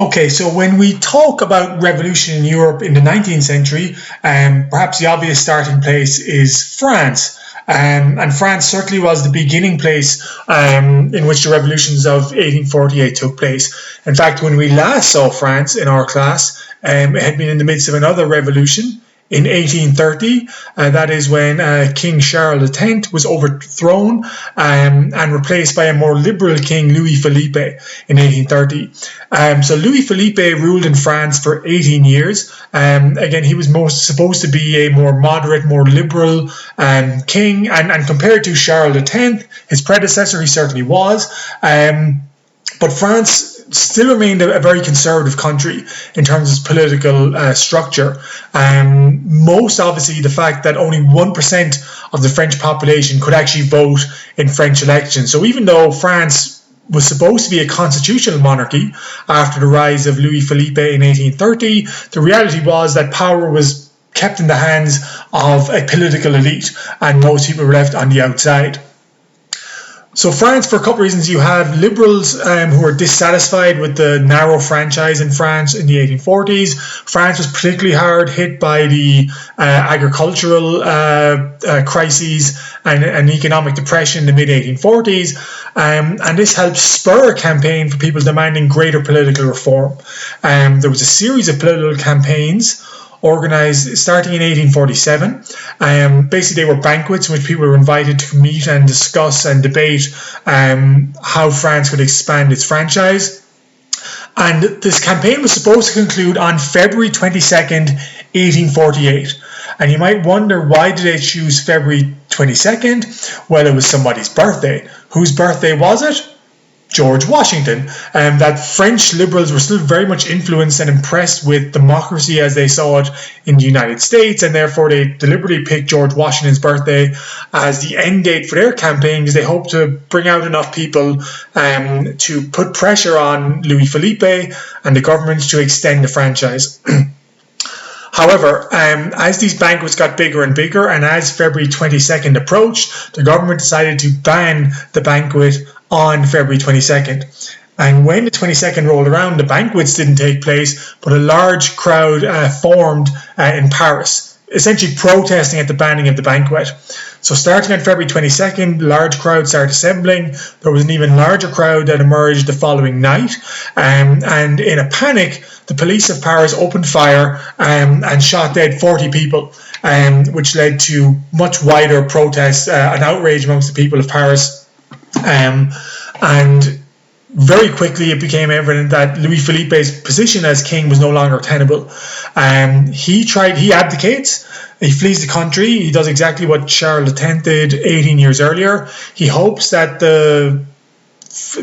Okay, so when we talk about revolution in Europe in the 19th century, perhaps the obvious starting place is France. And France certainly was the beginning place in which the revolutions of 1848 took place. In fact, when we last saw France in our class, it had been in the midst of another revolution in 1830. That is when King Charles X was overthrown and replaced by a more liberal king, Louis Philippe, in 1830. So Louis Philippe ruled in France for 18 years. Again, he was most supposed to be a more moderate, more liberal king, and compared to Charles X, his predecessor, he certainly was. But France still remained a very conservative country in terms of its political structure. Most obviously, the fact that only 1% of the French population could actually vote in French elections. So even though France was supposed to be a constitutional monarchy after the rise of Louis Philippe in 1830, the reality was that power was kept in the hands of a political elite, and most people were left on the outside. So France, for a couple of reasons, you have liberals who are dissatisfied with the narrow franchise in France in the 1840s. France was particularly hard hit by the agricultural crises and economic depression in the mid-1840s. And this helped spur a campaign for people demanding greater political reform. There was a series of political campaigns organised starting in 1847. Basically, they were banquets in which people were invited to meet and discuss and debate how France could expand its franchise. And this campaign was supposed to conclude on February 22nd, 1848. And you might wonder, why did they choose February 22nd? Well, it was somebody's birthday. Whose birthday was it? George Washington. That French liberals were still very much influenced and impressed with democracy as they saw it in the United States, and therefore they deliberately picked George Washington's birthday as the end date for their campaign, because they hoped to bring out enough people to put pressure on Louis Philippe and the government to extend the franchise. However, as these banquets got bigger and bigger, and as February 22nd approached, the government decided to ban the banquet on February 22nd. And when the 22nd rolled around, the banquets didn't take place, but a large crowd formed in Paris, essentially protesting at the banning of the banquet. So starting on February 22nd, large crowds started assembling. There was an even larger crowd that emerged the following night. And in a panic, the police of Paris opened fire and shot dead 40 people, which led to much wider protests and outrage amongst the people of Paris. And very quickly it became evident that Louis Philippe's position as king was no longer tenable. He abdicates, he flees the country, he does exactly what Charles X did 18 years earlier. He hopes that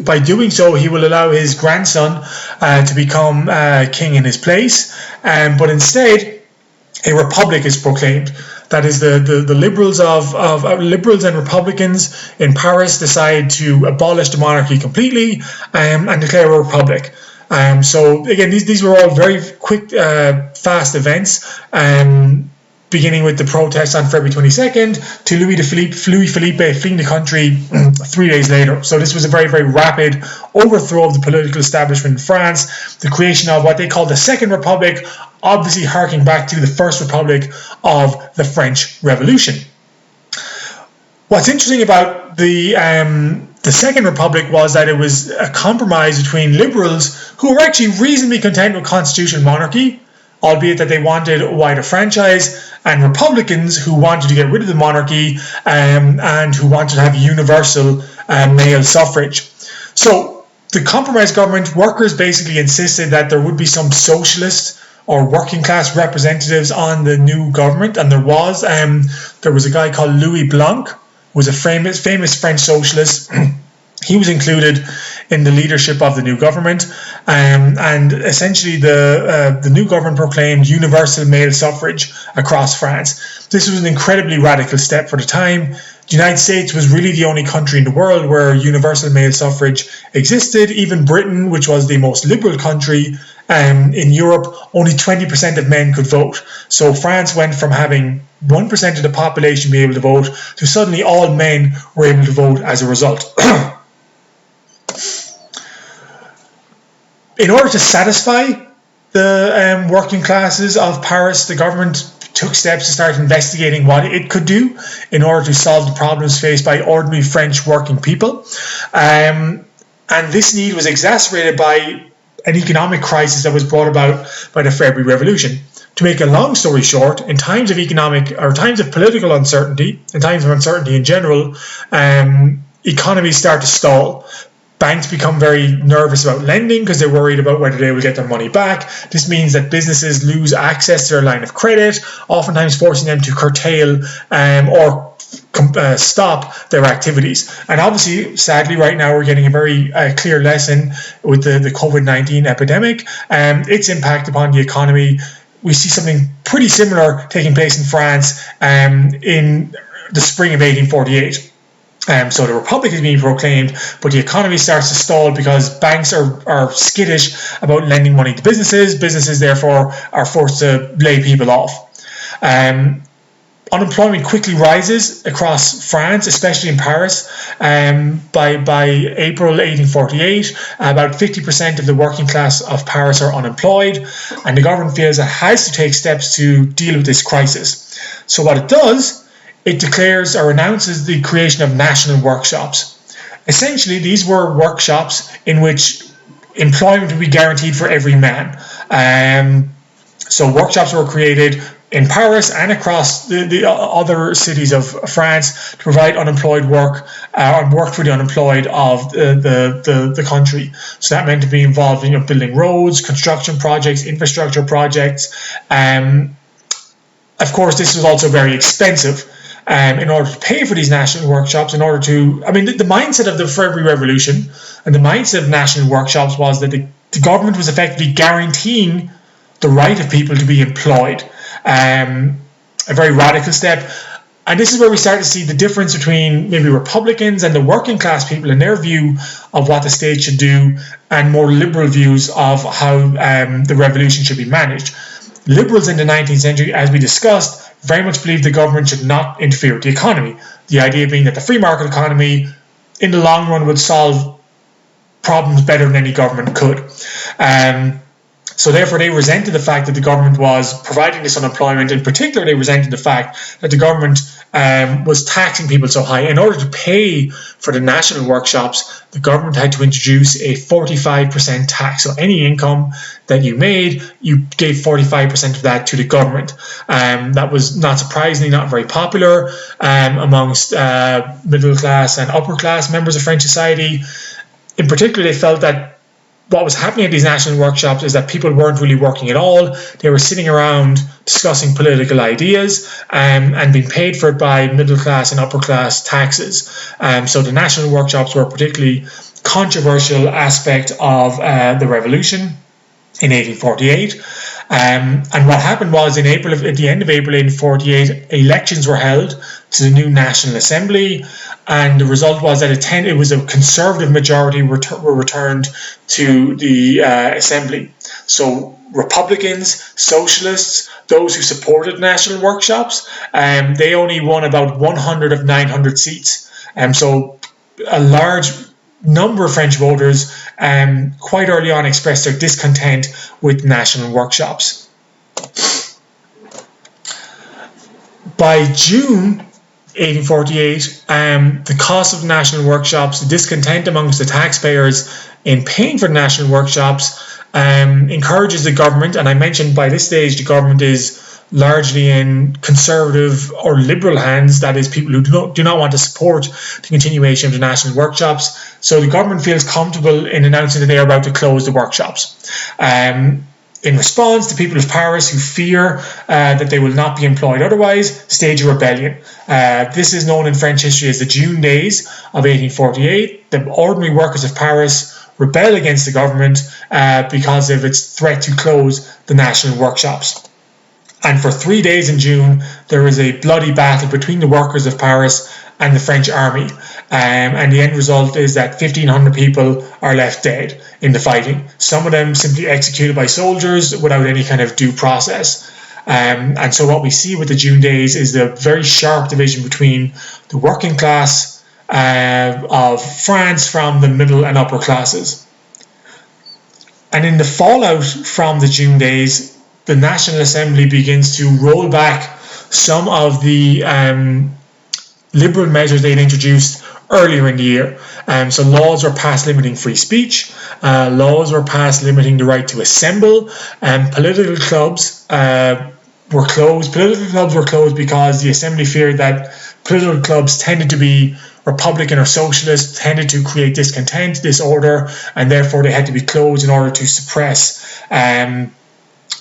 by doing so, he will allow his grandson to become king in his place. But instead, a republic is proclaimed. That is, the liberals liberals and Republicans in Paris decide to abolish the monarchy completely and declare a republic. So again, these were all very quick, fast events. Beginning with the protests on February 22nd to Louis Philippe fleeing the country 3 days later. So this was a very, very rapid overthrow of the political establishment in France, the creation of what they call the Second Republic, obviously harking back to the First Republic of the French Revolution. What's interesting about the Second Republic was that it was a compromise between liberals who were actually reasonably content with constitutional monarchy, albeit that they wanted a wider franchise, and Republicans who wanted to get rid of the monarchy and who wanted to have universal male suffrage. So the compromise government, workers basically insisted that there would be some socialist or working class representatives on the new government, and there was a guy called Louis Blanc, who was a famous French socialist. He was included in the leadership of the new government, and essentially the new government proclaimed universal male suffrage across France. This was an incredibly radical step for the time. The United States was really the only country in the world where universal male suffrage existed. Even Britain, which was the most liberal country in Europe, only 20% of men could vote. So France went from having 1% of the population be able to vote to suddenly all men were able to vote as a result. In order to satisfy the working classes of Paris, the government took steps to start investigating what it could do in order to solve the problems faced by ordinary French working people. And this need was exacerbated by an economic crisis that was brought about by the February Revolution. To make a long story short, in times of times of political uncertainty, in times of uncertainty in general, economies start to stall. Banks become very nervous about lending because they're worried about whether they will get their money back. This means that businesses lose access to their line of credit, oftentimes forcing them to curtail or stop their activities. And obviously, sadly, right now we're getting a very clear lesson with the COVID-19 epidemic and its impact upon the economy. We see something pretty similar taking place in France in the spring of 1848. So the Republic is being proclaimed, but the economy starts to stall because banks are skittish about lending money to businesses. Businesses, therefore, are forced to lay people off. Unemployment quickly rises across France, especially in Paris. By April 1848, about 50% of the working class of Paris are unemployed, and the government feels it has to take steps to deal with this crisis. So what it does, it declares or announces the creation of national workshops. Essentially, these were workshops in which employment would be guaranteed for every man. So workshops were created in Paris and across the other cities of France to provide unemployed work for the unemployed of the country. So that meant to be involved in building roads, construction projects, infrastructure projects. Of course, this was also very expensive. In order to pay for these national workshops, the mindset of the February Revolution and the mindset of national workshops was that the government was effectively guaranteeing the right of people to be employed. A very radical step. And this is where we start to see the difference between maybe Republicans and the working class people in their view of what the state should do and more liberal views of how the revolution should be managed. Liberals in the 19th century, as we discussed, very much believed the government should not interfere with the economy. The idea being that the free market economy, in the long run, would solve problems better than any government could. So therefore, they resented the fact that the government was providing this unemployment. In particular, they resented the fact that the government was taxing people so high. In order to pay for the national workshops, the government had to introduce a 45% tax. So any income that you made, you gave 45% of that to the government. That was not surprisingly not very popular amongst middle class and upper class members of French society. In particular, they felt that what was happening at these national workshops is that people weren't really working at all. They were sitting around discussing political ideas and being paid for it by middle class and upper class taxes. So the national workshops were a particularly controversial aspect of the revolution in 1848. And what happened was at the end of April 1848, elections were held to the new National Assembly, and the result was that it was a conservative majority were returned to the assembly. So Republicans, socialists, those who supported national workshops, they only won about 100 of 900 seats. So a large number of French voters quite early on expressed their discontent with national workshops. By June 1848, the cost of national workshops, the discontent amongst the taxpayers in paying for national workshops encourages the government, and I mentioned by this stage the government is largely in conservative or liberal hands, that is, people who do not want to support the continuation of the national workshops. So the government feels comfortable in announcing that they are about to close the workshops. In response, the people of Paris, who fear that they will not be employed otherwise, stage a rebellion. This is known in French history as the June Days of 1848. The ordinary workers of Paris rebel against the government because of its threat to close the national workshops. And for 3 days in June, there is a bloody battle between the workers of Paris and the French army. And the end result is that 1,500 people are left dead in the fighting. Some of them simply executed by soldiers without any kind of due process. And so what we see with the June Days is the very sharp division between the working class of France from the middle and upper classes. And in the fallout from the June days, the National Assembly begins to roll back some of the liberal measures they'd introduced earlier in the year. So laws were passed limiting free speech, laws were passed limiting the right to assemble, and political clubs were closed. Political clubs were closed because the Assembly feared that political clubs tended to be Republican or socialist, tended to create discontent, disorder, and therefore they had to be closed in order to suppress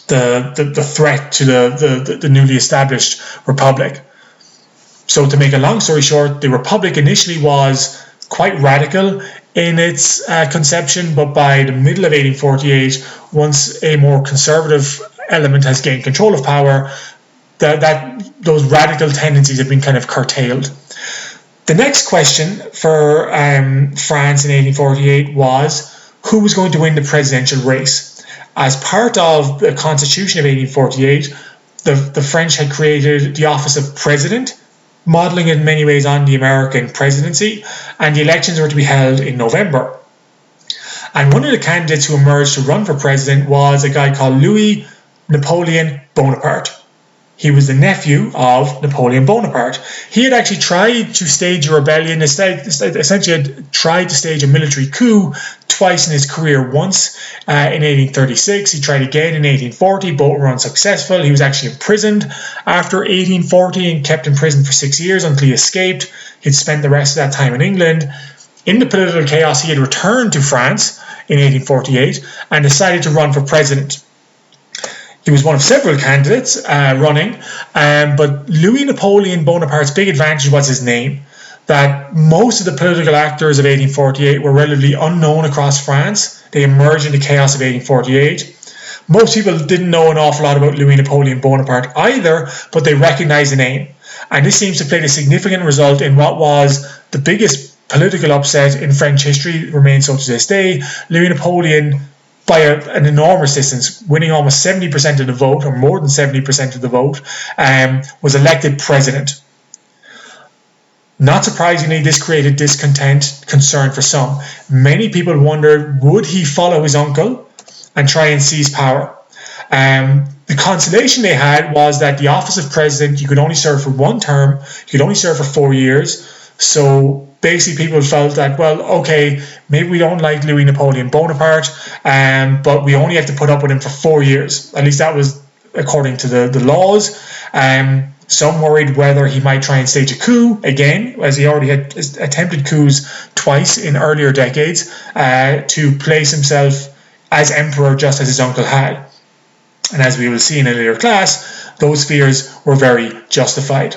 the threat to the newly established republic. So to make a long story short, the republic initially was quite radical in its conception, but by the middle of 1848, once a more conservative element has gained control of power, that those radical tendencies have been kind of curtailed. The next question for France in 1848 was who was going to win the presidential race. As part of the Constitution of 1848, the French had created the office of president, modeling in many ways on the American presidency, and the elections were to be held in November. And one of the candidates who emerged to run for president was a guy called Louis Napoleon Bonaparte. He was the nephew of Napoleon Bonaparte. He had actually tried to stage a rebellion, essentially had tried to stage a military coup twice in his career. Once in 1836, he tried again in 1840, both were unsuccessful. He was actually imprisoned after 1840 and kept in prison for 6 years until he escaped. He'd spent the rest of that time in England. In the political chaos, he had returned to France in 1848 and decided to run for president. He was one of several candidates running, but Louis Napoleon Bonaparte's big advantage was his name. That most of the political actors of 1848 were relatively unknown across France. They emerged in the chaos of 1848. Most people didn't know an awful lot about Louis Napoleon Bonaparte either, but they recognized the name. And this seems to play a significant result in what was the biggest political upset in French history, remains so to this day. Louis Napoleon, by an enormous distance, winning almost 70% of the vote, or more than 70% of the vote, was elected president. Not surprisingly, this created discontent, concern for some. Many people wondered, would he follow his uncle and try and seize power? The consolation they had was that the office of president, you could only serve for one term, you could only serve for 4 years. So basically people felt that, well, okay, maybe we don't like Louis Napoleon Bonaparte, but we only have to put up with him for 4 years. At least that was according to the laws. Some worried whether he might try and stage a coup again, as he already had attempted coups twice in earlier decades, to place himself as emperor just as his uncle had. And as we will see in a later class, those fears were very justified.